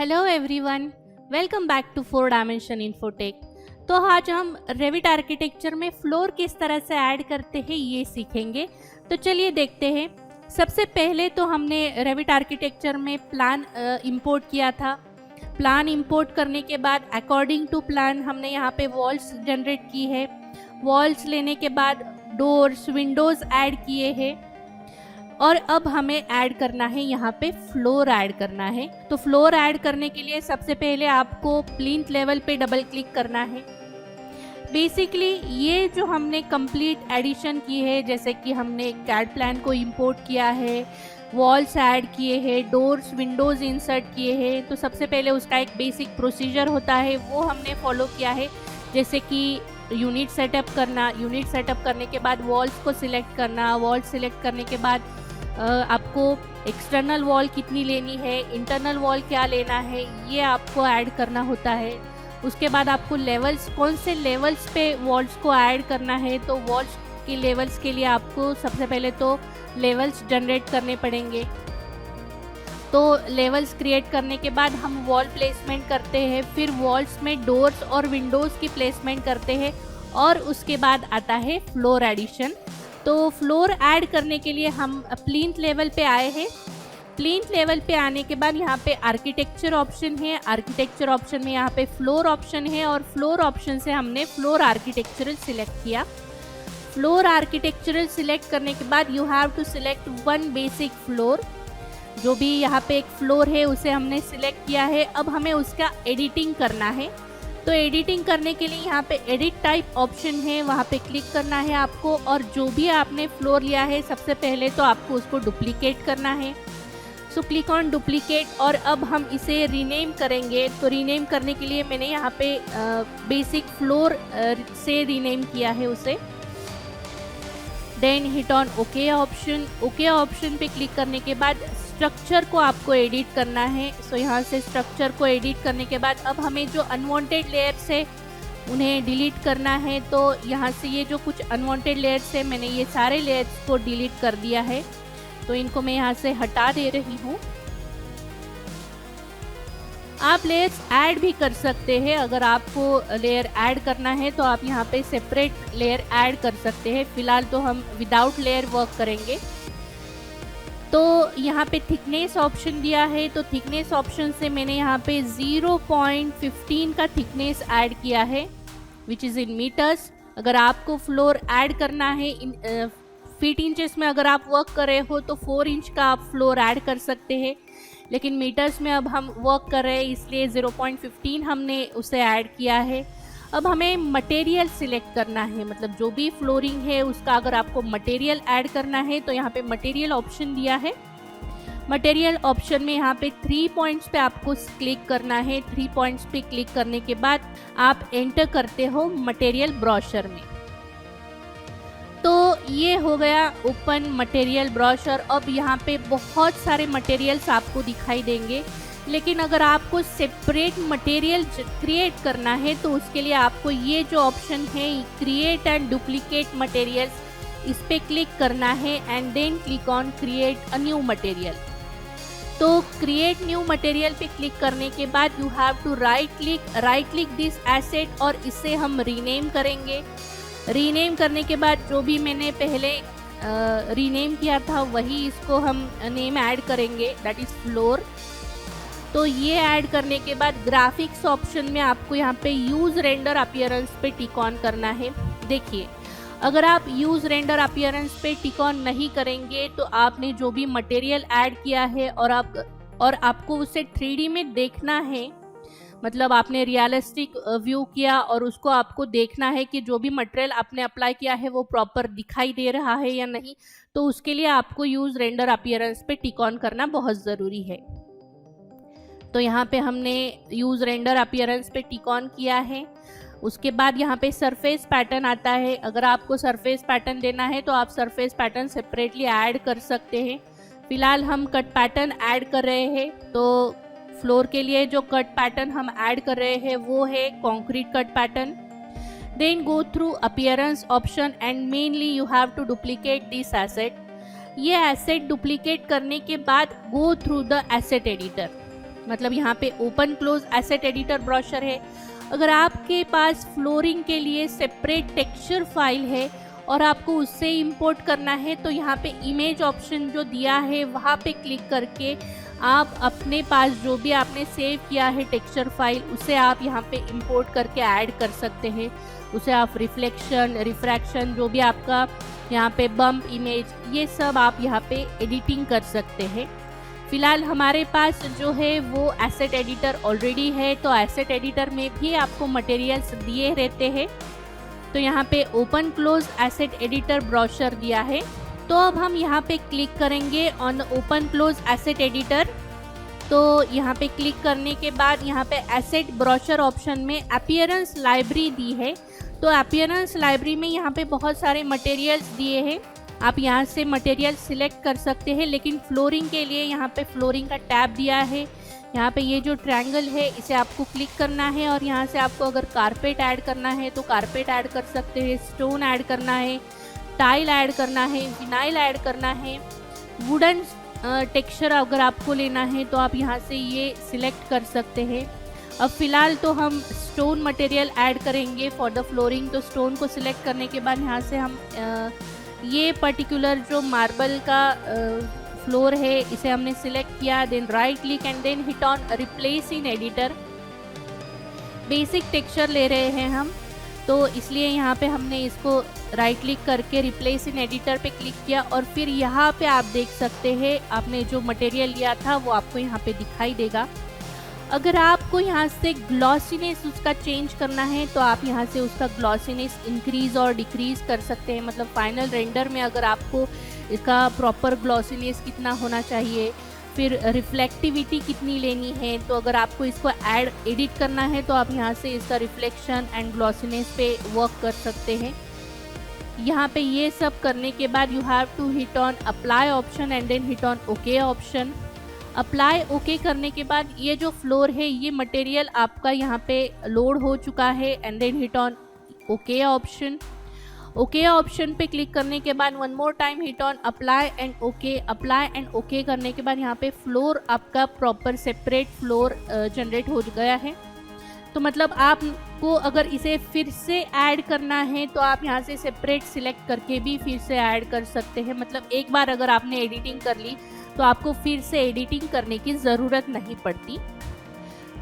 Hello everyone, welcome back to 4 dimension infotech. तो आज हम रेविट आर्किटेक्चर में फ्लोर किस तरह से ऐड करते हैं ये सीखेंगे। तो चलिए देखते हैं। सबसे पहले तो हमने रेविट आर्किटेक्चर में प्लान इंपोर्ट किया था। प्लान इंपोर्ट करने के बाद अकॉर्डिंग टू प्लान हमने यहाँ पे वॉल्स जनरेट की है। वॉल्स लेने के बाद डोर्स विंडोज़ ऐड किए हैं और अब हमें ऐड करना है यहाँ पे फ्लोर ऐड करना है। तो फ्लोर ऐड करने के लिए सबसे पहले आपको प्लिंथ लेवल पे डबल क्लिक करना है। बेसिकली ये जो हमने कंप्लीट एडिशन की है, जैसे कि हमने कैड प्लान को इंपोर्ट किया है, वॉल्स ऐड किए हैं, डोर्स विंडोज़ इंसर्ट किए हैं, तो सबसे पहले उसका एक बेसिक प्रोसीजर होता है वो हमने फॉलो किया है। जैसे कि यूनिट सेटअप करना, यूनिट सेटअप करने के बाद वॉल्स को सिलेक्ट करना, वॉल्स सिलेक्ट करने के बाद आपको एक्सटर्नल वॉल कितनी लेनी है, इंटरनल वॉल क्या लेना है, ये आपको ऐड करना होता है। उसके बाद आपको लेवल्स, कौन से लेवल्स पे वॉल्स को ऐड करना है, तो वॉल्स के लेवल्स के लिए आपको सबसे पहले तो लेवल्स जनरेट करने पड़ेंगे। तो लेवल्स क्रिएट करने के बाद हम वॉल प्लेसमेंट करते हैं, फिर वॉल्स में डोर्स और विंडोज़ की प्लेसमेंट करते हैं और उसके बाद आता है फ्लोर एडिशन। तो फ्लोर ऐड करने के लिए हम प्लिंथ लेवल पे आए हैं। प्लिंथ लेवल पे आने के बाद यहाँ पे आर्किटेक्चर ऑप्शन है। आर्किटेक्चर ऑप्शन में यहाँ पे फ्लोर ऑप्शन है और फ्लोर ऑप्शन से हमने फ्लोर आर्किटेक्चरल सिलेक्ट किया। फ्लोर आर्किटेक्चरल सिलेक्ट करने के बाद you have to select one basic floor. जो भी यहाँ पे एक फ्लोर है उसे हमने सिलेक्ट किया है। अब हमें उसका एडिटिंग करना है। तो एडिटिंग करने के लिए यहाँ पे एडिट टाइप ऑप्शन है, वहाँ पे क्लिक करना है आपको और जो भी आपने फ्लोर लिया है सबसे पहले तो आपको उसको डुप्लीकेट करना है। सो क्लिक ऑन डुप्लीकेट और अब हम इसे रीनेम करेंगे। तो रीनेम करने के लिए मैंने यहाँ पे बेसिक फ्लोर से रीनेम किया है उसे। Then hit on okay option. Okay option पे क्लिक करने के बाद स्ट्रक्चर को आपको एडिट करना है। सो यहाँ से स्ट्रक्चर को एडिट करने के बाद अब हमें जो अनवांटेड लेयर्स है उन्हें डिलीट करना है। तो यहाँ से ये जो कुछ अनवांटेड लेयर्स है, मैंने ये सारे लेयर्स को डिलीट कर दिया है। तो इनको मैं यहाँ से हटा दे रही हूँ। आप लेयर्स ऐड भी कर सकते हैं। अगर आपको लेयर ऐड करना है तो आप यहाँ पे सेपरेट लेयर ऐड कर सकते हैं। फिलहाल तो हम विदाउट लेयर वर्क करेंगे। तो यहाँ पे थिकनेस ऑप्शन दिया है। तो थिकनेस ऑप्शन से मैंने यहाँ पे 0.15 का थिकनेस ऐड किया है, विच इज़ इन मीटर्स। अगर आपको फ्लोर ऐड करना है इन फीट इंचेस में, अगर आप वर्क कर रहे हो तो 4 इंच का आप फ्लोर ऐड कर सकते हैं, लेकिन मीटर्स में अब हम वर्क कर रहे हैं इसलिए 0.15 हमने उसे ऐड किया है। अब हमें मटेरियल सिलेक्ट करना है, मतलब जो भी फ्लोरिंग है उसका अगर आपको मटेरियल ऐड करना है तो यहाँ पे मटेरियल ऑप्शन दिया है। मटेरियल ऑप्शन में यहाँ पे 3 पॉइंट्स पे आपको क्लिक करना है। 3 पॉइंट्स पे क्लिक करने के बाद आप एंटर करते हो मटेरियल ब्रोशर में। तो ये हो गया ओपन मटेरियल ब्रोशर। अब यहाँ पे बहुत सारे मटेरियल्स आपको दिखाई देंगे, लेकिन अगर आपको सेपरेट मटेरियल क्रिएट करना है तो उसके लिए आपको ये जो ऑप्शन है क्रिएट एंड डुप्लीकेट मटेरियल्स, इस पे क्लिक करना है and then click on create a new material. तो क्रिएट न्यू मटेरियल पे क्लिक करने के बाद you have to right click this asset और इसे हम रीनेम करेंगे। रीनेम करने के बाद जो भी मैंने पहले रीनेम किया था वही इसको हम नेम ऐड करेंगे, दैट इज़ फ्लोर। तो ये ऐड करने के बाद ग्राफिक्स ऑप्शन में आपको यहाँ पे यूज़ रेंडर अपीयरेंस पे टिक ऑन करना है। देखिए, अगर आप यूज़ रेंडर अपीयरेंस पे टिक ऑन नहीं करेंगे तो आपने जो भी मटेरियल ऐड किया है और आपको उसे 3D में देखना है, मतलब आपने रियलिस्टिक व्यू किया और उसको आपको देखना है कि जो भी मटेरियल आपने अप्लाई किया है वो प्रॉपर दिखाई दे रहा है या नहीं, तो उसके लिए आपको यूज़ रेंडर अपीयरेंस पे टिक ऑन करना बहुत ज़रूरी है। तो यहाँ पे हमने यूज़ रेंडर अपीयरेंस पे टिक ऑन किया है। उसके बाद यहाँ पे सरफेस पैटर्न आता है। अगर आपको सरफेस पैटर्न देना है तो आप सरफेस पैटर्न सेपरेटली ऐड कर सकते हैं। फिलहाल हम कट पैटर्न ऐड कर रहे हैं। तो फ्लोर के लिए जो कट पैटर्न हम ऐड कर रहे हैं वो है concrete cut pattern. Then go through appearance option and mainly you have to duplicate this asset. ये एसेट डुप्लीकेट करने के बाद go through the asset editor. मतलब यहाँ पे open close asset editor browser है। अगर आपके पास फ्लोरिंग के लिए सेपरेट टेक्सचर फाइल है और आपको उससे इंपोर्ट करना है तो यहाँ पे इमेज ऑप्शन जो दिया है वहाँ पे क्लिक करके आप अपने पास जो भी आपने सेव किया है टेक्सचर फाइल उसे आप यहाँ पे इंपोर्ट करके ऐड कर सकते हैं। उसे आप रिफ्लेक्शन, रिफ्रैक्शन, जो भी आपका यहाँ पे बम्प इमेज, ये सब आप यहाँ पे एडिटिंग कर सकते हैं। फिलहाल हमारे पास जो है वो एसेट एडिटर ऑलरेडी है, तो एसेट एडिटर में भी आपको मटेरियल्स दिए रहते हैं। तो यहाँ पे open close asset editor brochure दिया है, तो अब हम यहाँ पे क्लिक करेंगे on open close asset editor. तो यहाँ पे क्लिक करने के बाद यहाँ पे एसेट ब्रोशर ऑप्शन में अपीयरेंस लाइब्रेरी दी है। तो अपीयरेंस लाइब्रेरी में यहाँ पे बहुत सारे मटेरियल्स दिए हैं, आप यहाँ से मटेरियल सिलेक्ट कर सकते हैं। लेकिन फ्लोरिंग के लिए यहाँ पे फ्लोरिंग का टैब दिया है। यहाँ पे ये जो ट्रायंगल है इसे आपको क्लिक करना है और यहाँ से आपको अगर कारपेट ऐड करना है तो कारपेट ऐड कर सकते हैं, स्टोन ऐड करना है, टाइल ऐड करना है, विनाइल ऐड करना है, वुडन टेक्सचर अगर आपको लेना है तो आप यहाँ से ये सिलेक्ट कर सकते हैं। अब फिलहाल तो हम स्टोन मटेरियल ऐड करेंगे फॉर द फ्लोरिंग। तो स्टोन को सिलेक्ट करने के बाद यहाँ से हम ये पर्टिकुलर जो मार्बल का फ्लोर है इसे हमने सिलेक्ट किया, then right click and then hit on replace in editor. Basic texture ले रहे हैं हम, तो इसलिए यहाँ पे हमने इसको राइट क्लिक करके रिप्लेस इन एडिटर पे क्लिक किया और फिर यहाँ पे आप देख सकते हैं आपने जो मटेरियल लिया था वो आपको यहाँ पे दिखाई देगा। अगर आपको यहाँ से ग्लॉसीनेस उसका चेंज करना है तो आप यहाँ से उसका ग्लॉसीनेस इंक्रीज और डिक्रीज कर सकते हैं। मतलब फाइनल रेंडर में अगर आपको इसका प्रॉपर ग्लॉसीनेस कितना होना चाहिए, फिर रिफ्लेक्टिविटी कितनी लेनी है, तो अगर आपको इसको एडिट करना है तो आप यहाँ से इसका रिफ्लेक्शन एंड ग्लॉसीनेस पे वर्क कर सकते हैं। यहाँ पे ये सब करने के बाद you have to hit on apply option and then hit on okay option. Apply okay करने के बाद ये जो फ्लोर है ये मटेरियल आपका यहाँ पे लोड हो चुका है and then hit on okay option. Okay option पे क्लिक करने के बाद one more time hit on apply and okay. Apply and okay करने के बाद यहाँ पे फ्लोर आपका प्रॉपर सेपरेट फ्लोर जनरेट हो गया है। तो मतलब आपको अगर इसे फिर से ऐड करना है तो आप यहाँ से सेपरेट सिलेक्ट करके भी फिर से ऐड कर सकते हैं। मतलब एक बार अगर आपने एडिटिंग कर ली तो आपको फिर से एडिटिंग करने की ज़रूरत नहीं पड़ती।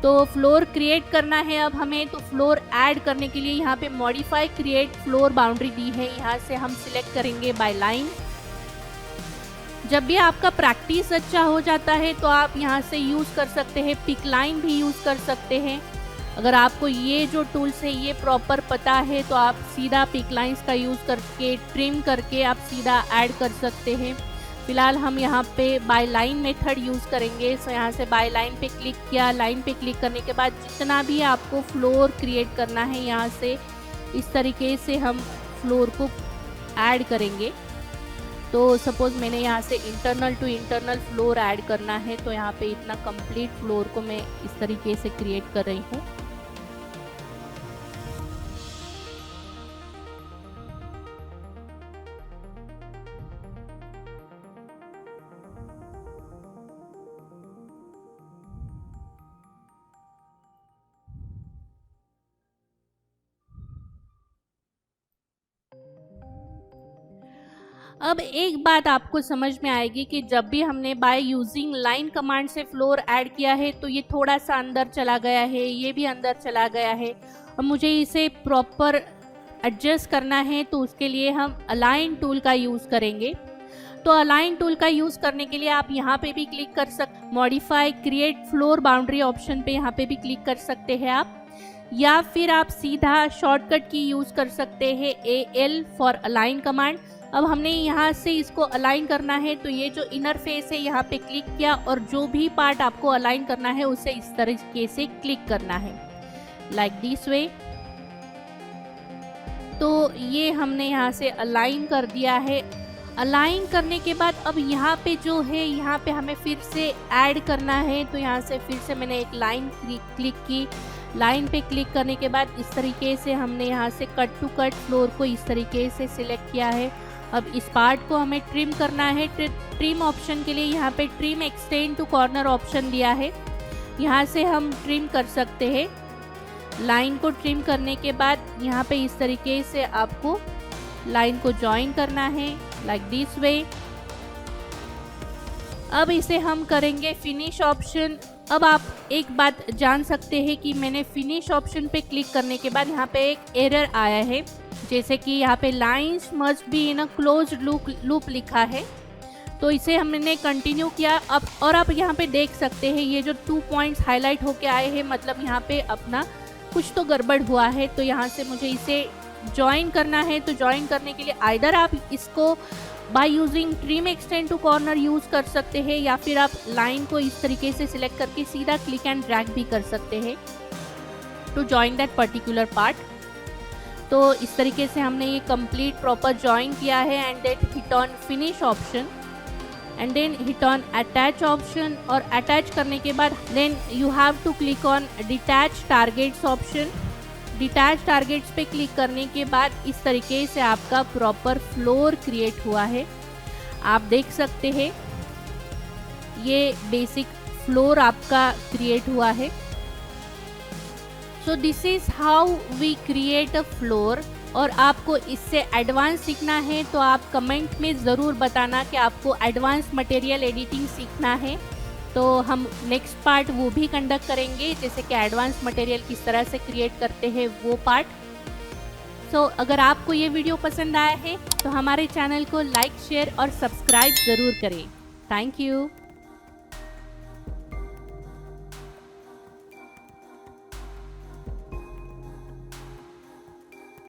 तो फ्लोर क्रिएट करना है अब हमें, तो फ्लोर ऐड करने के लिए यहाँ पे मॉडिफाई क्रिएट फ्लोर बाउंड्री दी है, यहाँ से हम सिलेक्ट करेंगे बाय लाइन। जब भी आपका प्रैक्टिस अच्छा हो जाता है तो आप यहाँ से यूज़ कर सकते हैं, पिक लाइन भी यूज़ कर सकते हैं। अगर आपको ये जो टूल्स है ये प्रॉपर पता है तो आप सीधा पिक लाइन्स का यूज़ करके ट्रिम करके आप सीधा ऐड कर सकते हैं। फिलहाल हम यहाँ पे बाय लाइन मेथड यूज़ करेंगे। सो यहाँ से बाय लाइन पे क्लिक किया, लाइन पे क्लिक करने के बाद जितना भी आपको फ्लोर क्रिएट करना है यहाँ से इस तरीके से हम फ्लोर को ऐड करेंगे। तो सपोज़ मैंने यहाँ से internal to internal floor add करना है तो यहाँ पे इतना कंप्लीट फ्लोर को मैं इस तरीके से क्रिएट कर रही हूँ। अब एक बात आपको समझ में आएगी कि जब भी हमने बाय यूजिंग लाइन कमांड से फ्लोर ऐड किया है तो ये थोड़ा सा अंदर चला गया है, ये भी अंदर चला गया है। अब मुझे इसे प्रॉपर एडजस्ट करना है तो उसके लिए हम अलाइन टूल का यूज़ करेंगे। तो अलाइन टूल का यूज़ करने के लिए आप यहाँ पे भी क्लिक कर सकते, modify create floor boundary option पे यहाँ पे भी क्लिक कर सकते हैं आप, या फिर आप सीधा शॉर्टकट की यूज़ कर सकते हैं AL फॉर अलाइन कमांड। अब हमने यहाँ से इसको अलाइन करना है तो ये जो इनर फेस है यहाँ पे क्लिक किया और जो भी पार्ट आपको अलाइन करना है उसे इस तरीके से क्लिक करना है, लाइक दिस वे। तो ये हमने यहाँ से अलाइन कर दिया है। अलाइन करने के बाद अब यहाँ पे जो है यहाँ पे हमें फिर से ऐड करना है, तो यहाँ से फिर से मैंने एक लाइन क्लिक की। लाइन पे क्लिक करने के बाद इस तरीके से हमने यहाँ से कट टू कट फ्लोर को इस तरीके से सिलेक्ट किया है। अब इस पार्ट को हमें ट्रिम करना है। ट्रिम ऑप्शन के लिए यहाँ पे trim extend to corner option दिया है। यहाँ से हम ट्रिम कर सकते हैं। लाइन को ट्रिम करने के बाद यहाँ पे इस तरीके से आपको लाइन को ज्वाइन करना है, लाइक दिस वे। अब इसे हम करेंगे फिनिश ऑप्शन। अब आप एक बात जान सकते हैं कि मैंने फिनिश ऑप्शन पे क्लिक करने के बाद यहाँ पे एक एरर आया है, जैसे कि यहाँ पे lines must be in a closed loop लिखा है। तो इसे हमने कंटिन्यू किया। अब और आप यहाँ पे देख सकते हैं ये जो 2 पॉइंट्स हाईलाइट होके आए हैं, मतलब यहाँ पे अपना कुछ तो गड़बड़ हुआ है। तो यहाँ से मुझे इसे ज्वाइन करना है। तो ज्वाइन करने के लिए आइदर आप इसको by using trim extend to corner use कर सकते हैं, या फिर आप लाइन को इस तरीके से सिलेक्ट करके सीधा क्लिक एंड ड्रैग भी कर सकते हैं to join that particular part. तो इस तरीके से हमने ये कंप्लीट प्रॉपर ज्वाइन किया है and then hit on finish option and then hit on attach option. और अटैच करने के बाद then you have to click on detach targets option. Detach targets पे क्लिक करने के बाद इस तरीके से आपका प्रॉपर फ्लोर क्रिएट हुआ है। आप देख सकते हैं ये बेसिक फ्लोर आपका क्रिएट हुआ है। So this is how we create a floor. और आपको इससे एडवांस सीखना है तो आप कमेंट में ज़रूर बताना कि आपको एडवांस मटेरियल एडिटिंग सीखना है, तो हम नेक्स्ट पार्ट वो भी कंडक्ट करेंगे, जैसे कि एडवांस मटेरियल किस तरह से क्रिएट करते हैं वो पार्ट। सो अगर आपको ये वीडियो पसंद आया है तो हमारे चैनल को लाइक, शेयर और सब्सक्राइब ज़रूर करें। Thank you.